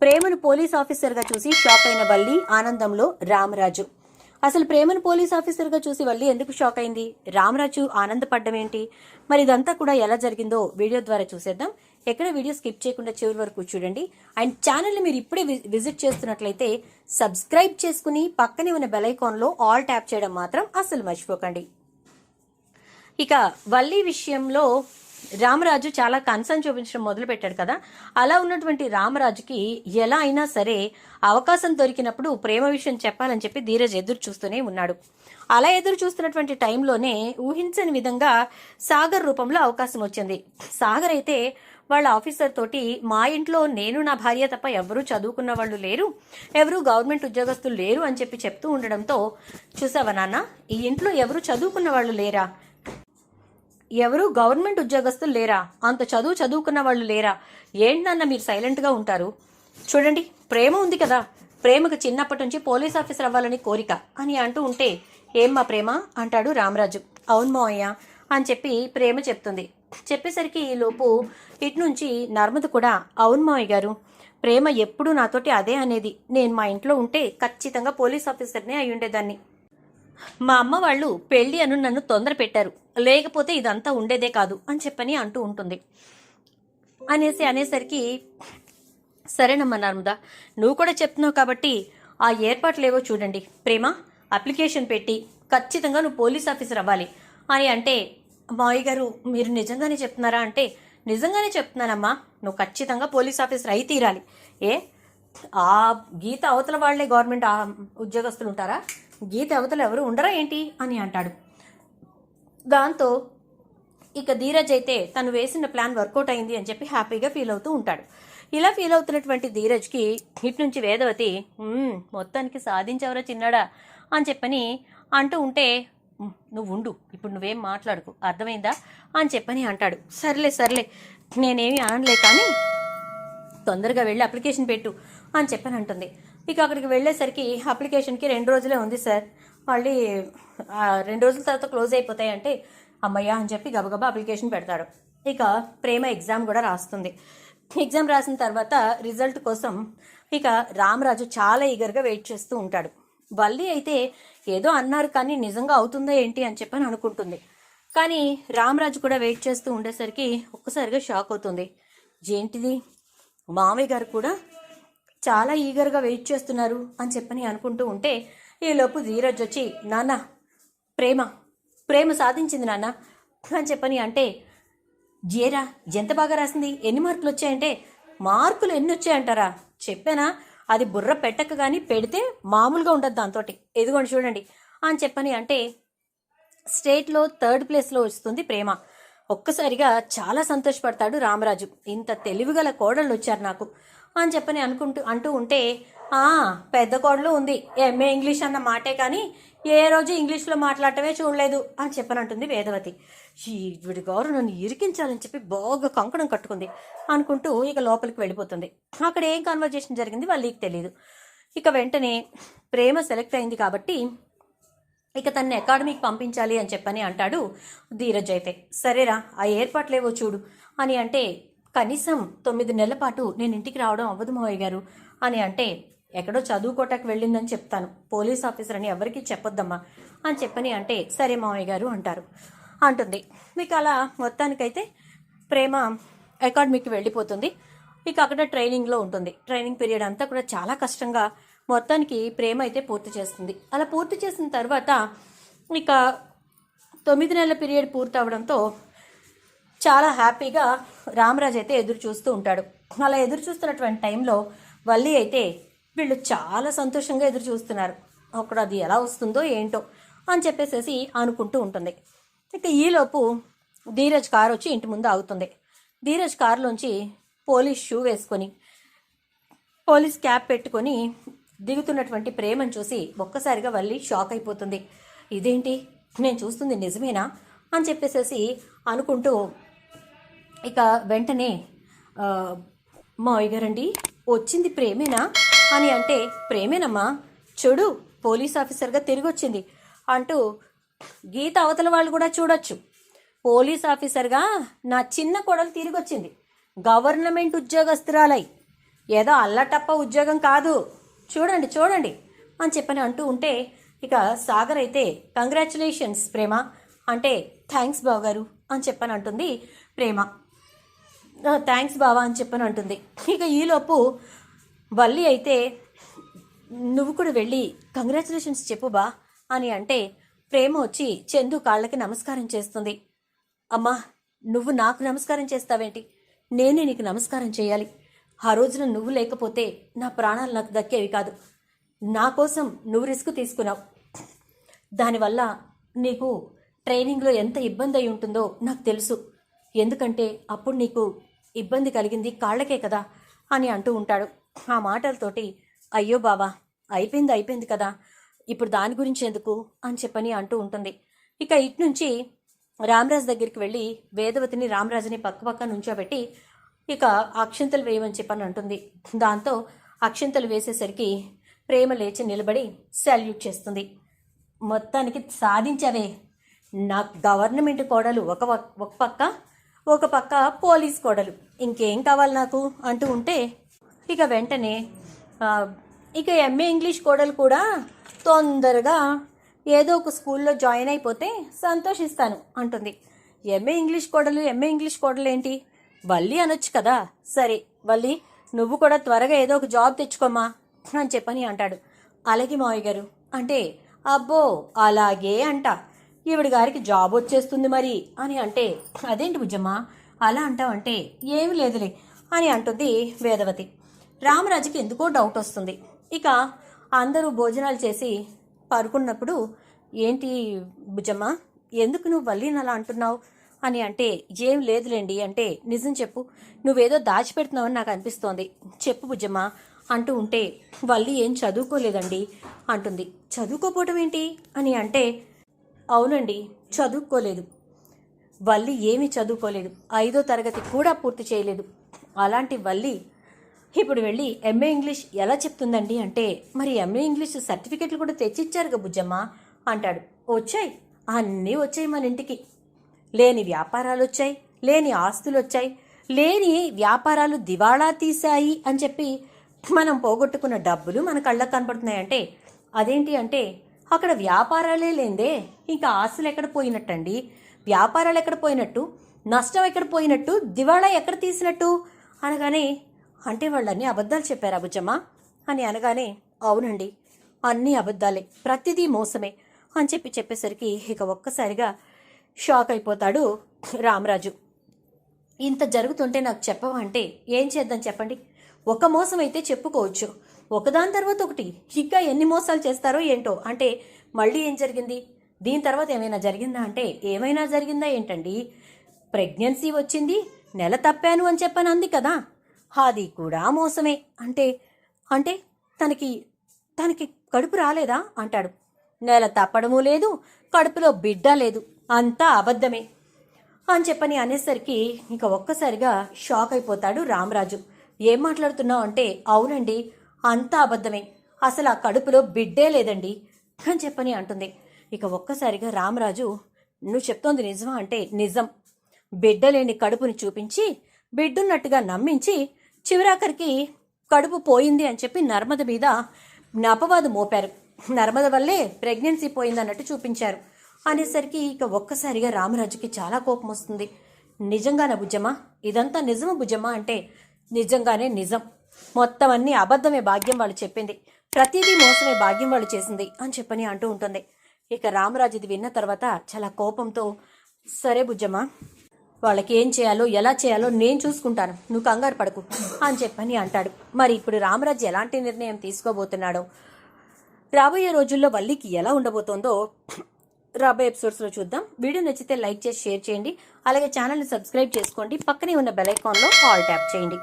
ప్రేమను పోలీస్ ఆఫీసర్గా చూసి షాక్ అయిన వల్లి ఆనందంలో రామరాజు. అసలు ప్రేమను పోలీస్ ఆఫీసర్గా చూసి వల్లి ఎందుకు షాక్ అయింది, రామరాజు ఆనందపడ్డం ఏంటి, మరి ఇదంతా కూడా ఎలా జరిగిందో వీడియో ద్వారా చూసేద్దాం. ఎక్కడ వీడియో స్కిప్ చేయకుండా చివరి వరకు చూడండి. అండ్ ఛానల్ని మీరు ఇప్పుడే విజిట్ చేస్తున్నట్లయితే సబ్స్క్రైబ్ చేసుకుని పక్కనే ఉన్న బెల్ ఐకాన్లో ఆల్ ట్యాప్ చేయడం మాత్రం అస్సలు మర్చిపోకండి. ఇక వల్లి విషయంలో రామరాజు చాలా కన్సర్న్ చూపించడం మొదలు పెట్టాడు కదా. అలా ఉన్నటువంటి రామరాజుకి ఎలా అయినా సరే అవకాశం దొరికినప్పుడు ప్రేమ విషయం చెప్పాలని చెప్పి ధీరజ్ ఎదురు చూస్తూనే ఉన్నాడు. అలా ఎదురు చూస్తున్నటువంటి టైంలోనే ఊహించని విధంగా సాగర్ రూపంలో అవకాశం వచ్చింది. సాగర్ అయితే వాళ్ళ ఆఫీసర్ తోటి, మా ఇంట్లో నేను నా భార్య తప్ప ఎవరూ చదువుకున్న వాళ్ళు లేరు, ఎవరు గవర్నమెంట్ ఉద్యోగస్తులు లేరు అని చెప్పి చెప్తూ ఉండడంతో, చూసావా నాన్న, ఈ ఇంట్లో ఎవరు చదువుకున్న వాళ్ళు లేరా, ఎవరు గవర్నమెంట్ ఉద్యోగస్తులు లేరా, అంత చదువుకున్న వాళ్ళు లేరా, ఏంటన్నా మీరు సైలెంట్గా ఉంటారు, చూడండి ప్రేమ ఉంది కదా, ప్రేమకు చిన్నప్పటి నుంచి పోలీస్ ఆఫీసర్ అవ్వాలని కోరిక అని అంటూ ఉంటే, ఏం మా ప్రేమ అంటాడు రామరాజు. అవును మావయ్య అని చెప్పి ప్రేమ చెప్తుంది. చెప్పేసరికి లోపు ఇటు నుంచి నర్మద కూడా, అవును మావయ్య గారు, ప్రేమ ఎప్పుడూ నాతోటి అదే అనేది, నేను మా ఇంట్లో ఉంటే ఖచ్చితంగా పోలీస్ ఆఫీసర్నే అయి ఉండేదాన్ని, మా అమ్మ వాళ్ళు పెళ్లి అను నన్ను తొందర పెట్టారు, లేకపోతే ఇదంతా ఉండేదే కాదు అని చెప్పని అంటూ ఉంటుంది. అనేసరికి, సరేనమ్మా నర్మదా, నువ్వు కూడా చెప్తున్నావు కాబట్టి ఆ ఏర్పాట్లు ఏవో చూడండి, ప్రేమ అప్లికేషన్ పెట్టి ఖచ్చితంగా నువ్వు పోలీస్ ఆఫీసర్ అవ్వాలి అని అంటే, మావయ్య గారు మీరు నిజంగానే చెప్తున్నారా అంటే, నిజంగానే చెప్తున్నానమ్మా, నువ్వు ఖచ్చితంగా పోలీస్ ఆఫీసర్ అయి తీరాలి. ఏ ఆ గీత అవతల వాళ్లే గవర్నమెంట్ ఉద్యోగస్తులు ఉంటారా, గీత అవతల ఎవరు ఉండరా ఏంటి అని అంటాడు. దాంతో ఇక ధీరజ్ అయితే తను వేసిన ప్లాన్ వర్కౌట్ అయింది అని చెప్పి హ్యాపీగా ఫీల్ అవుతూ ఉంటాడు. ఇలా ఫీల్ అవుతున్నటువంటి ధీరజ్కి ఇటు నుంచి వేదవతి, మొత్తానికి సాధించవరా చిన్నాడా అని చెప్పని అంటూ ఉంటే, నువ్వు ఉండు, ఇప్పుడు నువ్వేం మాట్లాడుకు, అర్థమైందా అని చెప్పని అంటాడు. సర్లే నేనేమి అనలే, కానీ తొందరగా వెళ్ళి అప్లికేషన్ పెట్టు అని చెప్పని అంటుంది. ఇక అక్కడికి వెళ్ళేసరికి అప్లికేషన్కి 2 రోజులే ఉంది సార్, మళ్ళీ 2 రోజుల తర్వాత క్లోజ్ అయిపోతాయి అంటే, అమ్మయ్య అని చెప్పి గబగబా అప్లికేషన్ పెడతాడు. ఇక ప్రేమ ఎగ్జామ్ కూడా రాస్తుంది. ఎగ్జామ్ రాసిన తర్వాత రిజల్ట్ కోసం ఇక రామరాజు చాలా ఈగర్గా వెయిట్ చేస్తూ ఉంటాడు. వల్లి అయితే ఏదో అన్నారు కానీ నిజంగా అవుతుందా ఏంటి అని చెప్పని అనుకుంటుంది. కానీ రామరాజు కూడా వెయిట్ చేస్తూ ఉండేసరికి ఒక్కసారిగా షాక్ అవుతుంది. ఏంటిది, మామయ్య గారు కూడా చాలా ఈగర్గా వెయిట్ చేస్తున్నారు అని చెప్పని అనుకుంటూ ఉంటే, ఈలోపు ధీరజ్ వచ్చి, నాన్న ప్రేమ సాధించింది నాన్న అని చెప్పని అంటే, జేరా ఎంత బాగా రాసింది, ఎన్ని మార్కులు వచ్చాయంటే, మార్కులు ఎన్ని వచ్చాయంటారా, చెప్పానా, అది బుర్ర పెట్టక కానీ పెడితే మామూలుగా ఉండదు దాంతో, ఎదుగోండి చూడండి అని చెప్పని అంటే, స్టేట్లో 3rd ప్లేస్లో వస్తుంది ప్రేమ. ఒక్కసారిగా చాలా సంతోషపడతాడు రామరాజు. ఇంత తెలివిగల కోడళ్ళు వచ్చారు నాకు అని చెప్పని అంటూ ఉంటే, పెద్ద కోడలు ఉంది, ఎంఏ ఇంగ్లీష్ అన్న మాటే కానీ ఏ రోజు ఇంగ్లీష్లో మాట్లాడటమే చూడలేదు అని చెప్పని అంటుంది వేదవతి. వీడి గారు నన్ను ఇరికించాలని చెప్పి బాగా కంకణం కట్టుకుంది అనుకుంటూ ఇక లోపలికి వెళ్ళిపోతుంది. అక్కడ ఏం కన్వర్జేషన్ జరిగింది వాళ్ళకి తెలియదు. ఇక వెంటనే ప్రేమ సెలెక్ట్ అయింది కాబట్టి ఇక తనని అకాడమీకి పంపించాలి అని చెప్పని అంటాడు ధీరజ్. అయితే సరేరా, ఆ ఏర్పాట్లేవో చూడు అని అంటే, కనీసం 9 నెలల పాటు నేను ఇంటికి రావడం అవ్వదు మావయ్య గారు అని అంటే, ఎక్కడో చదువుకోటానికి వెళ్ళిందని చెప్తాను, పోలీస్ ఆఫీసర్ అని ఎవరికి చెప్పొద్దమ్మా అని చెప్పని అంటే, సరే మావయ్య గారు అంటుంది. మీకు అలా మొత్తానికైతే ప్రేమ అకాడమీకి వెళ్ళిపోతుంది. ఇక అక్కడ ట్రైనింగ్లో ఉంటుంది. ట్రైనింగ్ పీరియడ్ అంతా కూడా చాలా కష్టంగా మొత్తానికి ప్రేమ అయితే పూర్తి చేస్తుంది. అలా పూర్తి చేసిన తర్వాత ఇక 9 నెలల పీరియడ్ పూర్తి అవడంతో చాలా హ్యాపీగా రామరాజు అయితే ఎదురు చూస్తూ ఉంటాడు. అలా ఎదురు చూస్తున్నటువంటి టైంలో వల్లి అయితే, వీళ్ళు చాలా సంతోషంగా ఎదురు చూస్తున్నారు, అక్కడ అది ఎలా వస్తుందో ఏంటో అని చెప్పేసేసి అనుకుంటూ ఉంటుంది. ఇక ఈలోపు ధీరజ్ కారు వచ్చి ఇంటి ముందు ఆగుతుంది. ధీరజ్ కారులోంచి పోలీస్ షూ వేసుకొని, పోలీస్ క్యాప్ పెట్టుకొని దిగుతున్నటువంటి ప్రేమను చూసి ఒక్కసారిగా వల్లి షాక్ అయిపోతుంది. ఇదేంటి, నేను చూస్తుంది నిజమేనా అని చెప్పేసేసి అనుకుంటూ ఇక వెంటనే, మావయ్య గారండి వచ్చింది ప్రేమేనా అని అంటే, ప్రేమేనమ్మా, చూడు పోలీస్ ఆఫీసర్గా తిరిగి వచ్చింది అంటూ, గీత అవతల వాళ్ళు కూడా చూడొచ్చు, పోలీస్ ఆఫీసర్గా నా చిన్న కోడలు తిరిగి వచ్చింది, గవర్నమెంట్ ఉద్యోగస్తురాలై ఏదో అల్లటప్ప ఉద్యోగం కాదు, చూడండి చూడండి అని చెప్పని అంటూ ఉంటే ఇక సాగర్ అయితే కంగ్రాచులేషన్స్ ప్రేమ అంటే థ్యాంక్స్ బావగారు అని చెప్పని అంటుంది ప్రేమ. థ్యాంక్స్ బావా అని చెప్పని అంటుంది. ఇక ఈలోపు వల్లి అయితే నువ్వు కూడా వెళ్ళి కంగ్రాచులేషన్స్ చెప్పు బా అని అంటే ప్రేమ వచ్చి చందు కాళ్ళకి నమస్కారం చేస్తుంది. అమ్మా నువ్వు నాకు నమస్కారం చేస్తావేంటి, నేనే నీకు నమస్కారం చేయాలి. ఆ రోజున నువ్వు లేకపోతే నా ప్రాణాలు నాకు దక్కేవి కాదు. నా కోసం నువ్వు రిస్క్ తీసుకున్నావు. దానివల్ల నీకు ట్రైనింగ్లో ఎంత ఇబ్బంది అయి ఉంటుందో నాకు తెలుసు. ఎందుకంటే అప్పుడు నీకు ఇబ్బంది కలిగింది కాళ్ళకే కదా అని అంటూ ఉంటాడు. ఆ మాటలతోటి అయ్యో బావా అయిపోయింది కదా, ఇప్పుడు దాని గురించి ఎందుకు అని చెప్పని అంటూ ఉంటుంది. ఇక ఇటు నుంచి రామరాజు దగ్గరికి వెళ్ళి వేదవతిని రామరాజుని పక్క నుంచోబెట్టి ఇక అక్షంతలు వేయమని చెప్పని అంటుంది. దాంతో అక్షంతలు వేసేసరికి ప్రేమ లేచి నిలబడి సాల్యూట్ చేస్తుంది. మొత్తానికి సాధించావే, నా గవర్నమెంట్ కోడలు ఒక పక్క పోలీస్ కోడలు, ఇంకేం కావాలి నాకు అంటూ ఉంటే ఇక వెంటనే ఇక ఎంఏ ఇంగ్లీష్ కోడలు కూడా తొందరగా ఏదో ఒక స్కూల్లో జాయిన్ అయిపోతే సంతోషిస్తాను అంటుంది. ఎంఏ ఇంగ్లీష్ కోడలు ఏంటి, వల్లి అనొచ్చు కదా. సరే వల్లి నువ్వు కూడా త్వరగా ఏదో ఒక జాబ్ తెచ్చుకోమా అని చెప్పని అంటాడు. అలాగే మావయ్య గారు అంటే అబ్బో అలాగే అంట, ఈవిడ గారికి జాబ్ వచ్చేస్తుంది మరి అని అంటే అదేంటి బుజ్జమ్మ అలా అంటావంటే ఏమి లేదులే అని అంటుంది వేదవతి. రామరాజుకి ఎందుకో డౌట్ వస్తుంది. ఇక అందరూ భోజనాలు చేసి పడుకున్నప్పుడు ఏంటి బుజ్జమ్మ ఎందుకు నువ్వు వల్లిని అలా అంటున్నావు అని అంటే ఏం లేదులేండి అంటే నిజం చెప్పు, నువ్వేదో దాచిపెడుతున్నావని నాకు అనిపిస్తోంది, చెప్పు బుజ్జమ్మ అంటూ ఉంటే వల్లి ఏం చదువుకోలేదండి అంటుంది. చదువుకోపోవటం ఏంటి అని అంటే అవునండి చదువుకోలేదు, వల్లి ఏమీ చదువుకోలేదు, 5వ తరగతి కూడా పూర్తి చేయలేదు. అలాంటి వల్లి ఇప్పుడు వెళ్ళి ఎంఏ ఇంగ్లీష్ ఎలా చెప్తుందండి అంటే మరి ఎంఏ ఇంగ్లీష్ సర్టిఫికెట్లు కూడా తెచ్చిచ్చారుగా బుజ్జమ్మ అంటాడు. వచ్చాయి, అన్నీ వచ్చాయి మన ఇంటికి, లేని వ్యాపారాలు వచ్చాయి, లేని ఆస్తులు వచ్చాయి, లేని వ్యాపారాలు దివాళా తీశాయి అని చెప్పి మనం పోగొట్టుకున్న డబ్బులు మన కళ్ళకు కనపడుతున్నాయంటే అదేంటి అంటే అక్కడ వ్యాపారాలే లేదే ఇంకా ఆస్తులు ఎక్కడ పోయినట్టండి, వ్యాపారాలు ఎక్కడ పోయినట్టు, నష్టం ఎక్కడ పోయినట్టు, దివాళా ఎక్కడ తీసినట్టు అనగానే అంటే వాళ్ళన్నీ అబద్ధాలు చెప్పారా బుజ్జమ్మ అని అనగానే అవునండి అన్నీ అబద్ధాలే, ప్రతిదీ మోసమే అని చెప్పేసరికి ఇక ఒక్కసారిగా షాక్ అయిపోతాడు రామరాజు. ఇంత జరుగుతుంటే నాకు చెప్పవా అంటే ఏం చేద్దాం చెప్పండి, ఒక మోసం అయితే చెప్పుకోవచ్చు, ఒకదాని తర్వాత ఒకటి ఇంకా ఎన్ని మోసాలు చేస్తారో ఏంటో అంటే మళ్ళీ ఏం జరిగింది, దీని తర్వాత ఏమైనా జరిగిందా అంటే ఏమైనా జరిగిందా ఏంటండి, ప్రెగ్నెన్సీ వచ్చింది, నెల తప్పాను అని చెప్పని అంది కదా, అది కూడా మోసమే అంటే అంటే తనకి కడుపు రాలేదా అంటాడు. నెల తప్పడము లేదు, కడుపులో బిడ్డ లేదు, అంతా అబద్ధమే అని చెప్పని అనేసరికి ఇంకా ఒక్కసారిగా షాక్ అయిపోతాడు రామరాజు. ఏం మాట్లాడుతున్నావు అంటే అవునండి అంతా అబద్ధమే, అసలు ఆ కడుపులో బిడ్డే లేదండి అని చెప్పని అంటుంది. ఇక ఒక్కసారిగా రామరాజు నువ్వు చెప్తోంది నిజమా అంటే నిజం, బిడ్డ లేని కడుపుని చూపించి బిడ్డున్నట్టుగా నమ్మించి చివరాఖరికి కడుపు పోయింది అని చెప్పి నర్మద మీద అపవాదు మోపారు, నర్మద వల్లే ప్రెగ్నెన్సీ పోయిందన్నట్టు చూపించారు అనేసరికి ఇక ఒక్కసారిగా రామరాజుకి చాలా కోపం వస్తుంది. నిజంగానా బుజ్జమ్మ, ఇదంతా నిజమా బుజ్జమ్మ అంటే నిజంగానే నిజం, మొత్తం అన్ని అబద్ధమే భాగ్యం వాళ్ళు చెప్పింది, ప్రతిదీ మోసమే భాగ్యం వాళ్ళు చేసింది అని చెప్పని అంటూ ఉంటుంది. ఇక రామరాజు ఇది విన్న తర్వాత చాలా కోపంతో సరే బుజ్జమ్మ వాళ్ళకి ఏం చేయాలో ఎలా చేయాలో నేను చూసుకుంటాను, నువ్వు కంగారు పడకు అని చెప్పని అంటాడు. మరి ఇప్పుడు రామరాజు ఎలాంటి నిర్ణయం తీసుకోబోతున్నాడో, రాబోయే రోజుల్లో వల్లికి ఎలా ఉండబోతోందో రాబోయే ఎపిసోడ్స్లో చూద్దాం. వీడియో నచ్చితే లైక్ చేసి షేర్ చేయండి, అలాగే ఛానల్ని సబ్స్క్రైబ్ చేసుకోండి, పక్కనే ఉన్న బెల్ ఐకాన్లో ఆల్ ట్యాప్ చేయండి.